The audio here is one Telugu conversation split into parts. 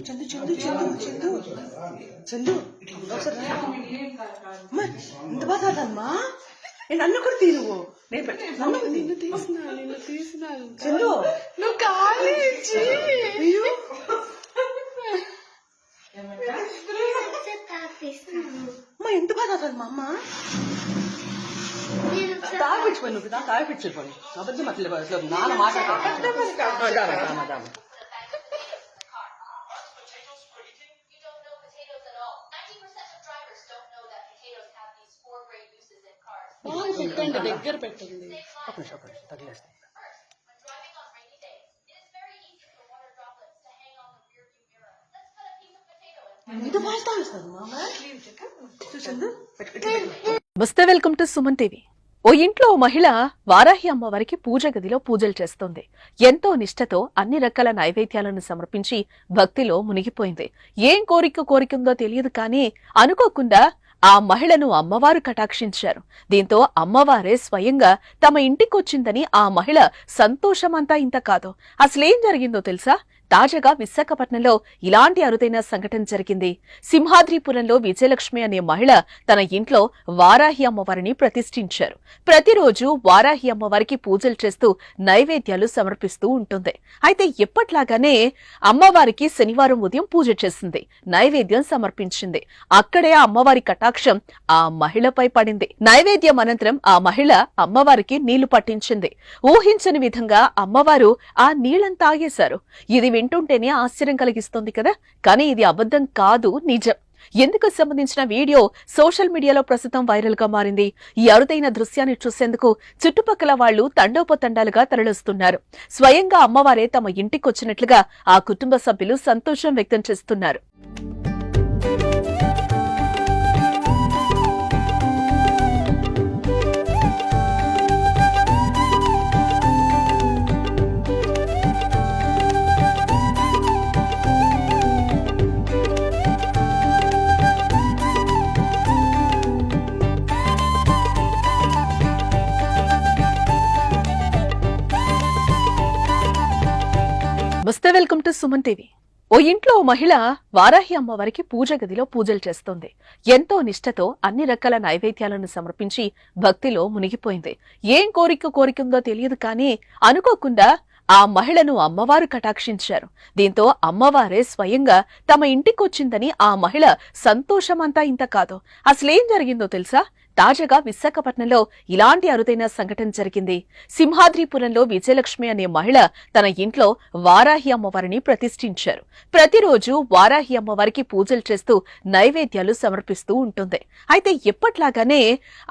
చందు చందు చందు చందు చందు అమ్మా ఇంత బాగా కాదమ్మా నన్ను కూడా తీ నువ్వు నిన్ను తీసిన చందు నువ్వు ఖాళీ ఇచ్చి అమ్మా ఎంత బాగా కాదమ్మా అమ్మ తాగిపించుకోండి నువ్వు తాగిపించుకోండి అబద్ధం అట్లా నాన్న మాట్లాడతాను. పెట్టండి దగ్గర పెట్టండి తగిలేస్తాను. నమస్తే, వెల్కమ్ టు సుమన్ టీవీ. ఓ ఇంట్లో ఓ మహిళ వారాహి అమ్మవారికి పూజ గదిలో పూజలు చేస్తోంది. ఎంతో నిష్ఠతో అన్ని రకాల నైవేద్యాలను సమర్పించి భక్తిలో మునిగిపోయింది. ఏం కోరికుందో తెలియదు కానీ అనుకోకుండా ఆ మహిళను అమ్మవారు కటాక్షించారు. దీంతో అమ్మవారే స్వయంగా తమ ఇంటికొచ్చిందని ఆ మహిళ సంతోషమంతా ఇంత కాదు. అసలేం జరిగిందో తెలుసా? తాజాగా విశాఖపట్నంలో ఇలాంటి అరుదైన సంఘటన జరిగింది. సింహాద్రిపురంలో విజయలక్ష్మి అనే మహిళ తన ఇంట్లో వారాహి అమ్మవారిని ప్రతిష్ఠించారు. ప్రతిరోజు వారాహి అమ్మవారికి పూజలు చేస్తూ నైవేద్యాలు సమర్పిస్తూ ఉంటుంది. అయితే ఎప్పట్లాగానే అమ్మవారికి శనివారం ఉదయం పూజ చేసింది, నైవేద్యం సమర్పించింది. అక్కడే అమ్మవారి కటాక్షం ఆ మహిళపై పడింది. నైవేద్యం అనంతరం ఆ మహిళ అమ్మవారికి నీళ్లు పట్టించింది. ఊహించని విధంగా అమ్మవారు ఆ నీళ్లను తాగేశారు. ఇది వింటుంటేనే ఆశ్చర్యం కలిగిస్తుంది కదా, కానీ ఇది అబద్ధం కాదు, నిజం. ఎందుకు సంబంధించిన వీడియో సోషల్ మీడియాలో ప్రస్తుతం వైరల్ గా మారింది. ఈ అరుదైన దృశ్యాన్ని చూసేందుకు చుట్టుపక్కల వాళ్లు తండోపతండాలుగా తరలిస్తున్నారు. స్వయంగా అమ్మవారే తమ ఇంటికొచ్చినట్లుగా ఆ కుటుంబ సభ్యులు సంతోషం వ్యక్తం చేస్తున్నారు. నమస్తే, వెల్కమ్ టు సుమన్ టీవీ. ఓ ఇంట్లో ఓ మహిళ వారాహి అమ్మవారికి పూజ గదిలో పూజలు చేస్తోంది. ఎంతో నిష్ఠతో అన్ని రకాల నైవేద్యాలను సమర్పించి భక్తిలో మునిగిపోయింది. ఏం కోరికుందో తెలియదు కానీ అనుకోకుండా ఆ మహిళను అమ్మవారు కటాక్షించారు. దీంతో అమ్మవారే స్వయంగా తమ ఇంటికొచ్చిందని ఆ మహిళ సంతోషమంతా ఇంత కాదు. అసలేం జరిగిందో తెలుసా? తాజాగా విశాఖపట్నంలో ఇలాంటి అరుదైన సంఘటన జరిగింది. సింహాద్రిపురంలో విజయలక్ష్మి అనే మహిళ తన ఇంట్లో వారాహి అమ్మవారిని ప్రతిష్ఠించారు. ప్రతిరోజు వారాహి అమ్మవారికి పూజలు చేస్తూ నైవేద్యాలు సమర్పిస్తూ ఉంటుంది. అయితే ఎప్పట్లాగానే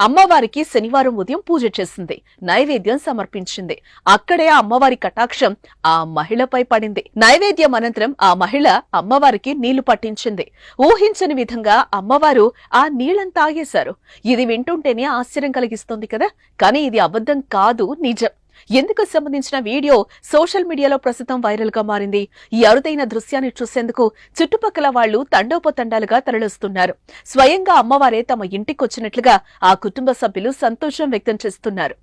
అమ్మవారికి శనివారం ఉదయం పూజ చేసింది, నైవేద్యం సమర్పించింది. అక్కడే అమ్మవారి కటాక్షం ఆ మహిళపై పడింది. నైవేద్యం అనంతరం ఆ మహిళ అమ్మవారికి నీళ్లు పట్టించింది. ఊహించని విధంగా అమ్మవారు ఆ నీళ్లను తాగేశారు. ఇది వింటుంటేనే ఆశ్చర్యం కలిగిస్తుంది కదా, కానీ ఇది అబద్ధం కాదు, నిజం. ఎందుకు సంబంధించిన వీడియో సోషల్ మీడియాలో ప్రస్తుతం వైరల్ గా మారింది. ఈ అరుదైన దృశ్యాన్ని చూసేందుకు చుట్టుపక్కల వాళ్లు తండోపతండాలుగా తరలిస్తున్నారు. స్వయంగా అమ్మవారే తమ ఇంటికొచ్చినట్లుగా ఆ కుటుంబ సభ్యులు సంతోషం వ్యక్తం చేస్తున్నారు.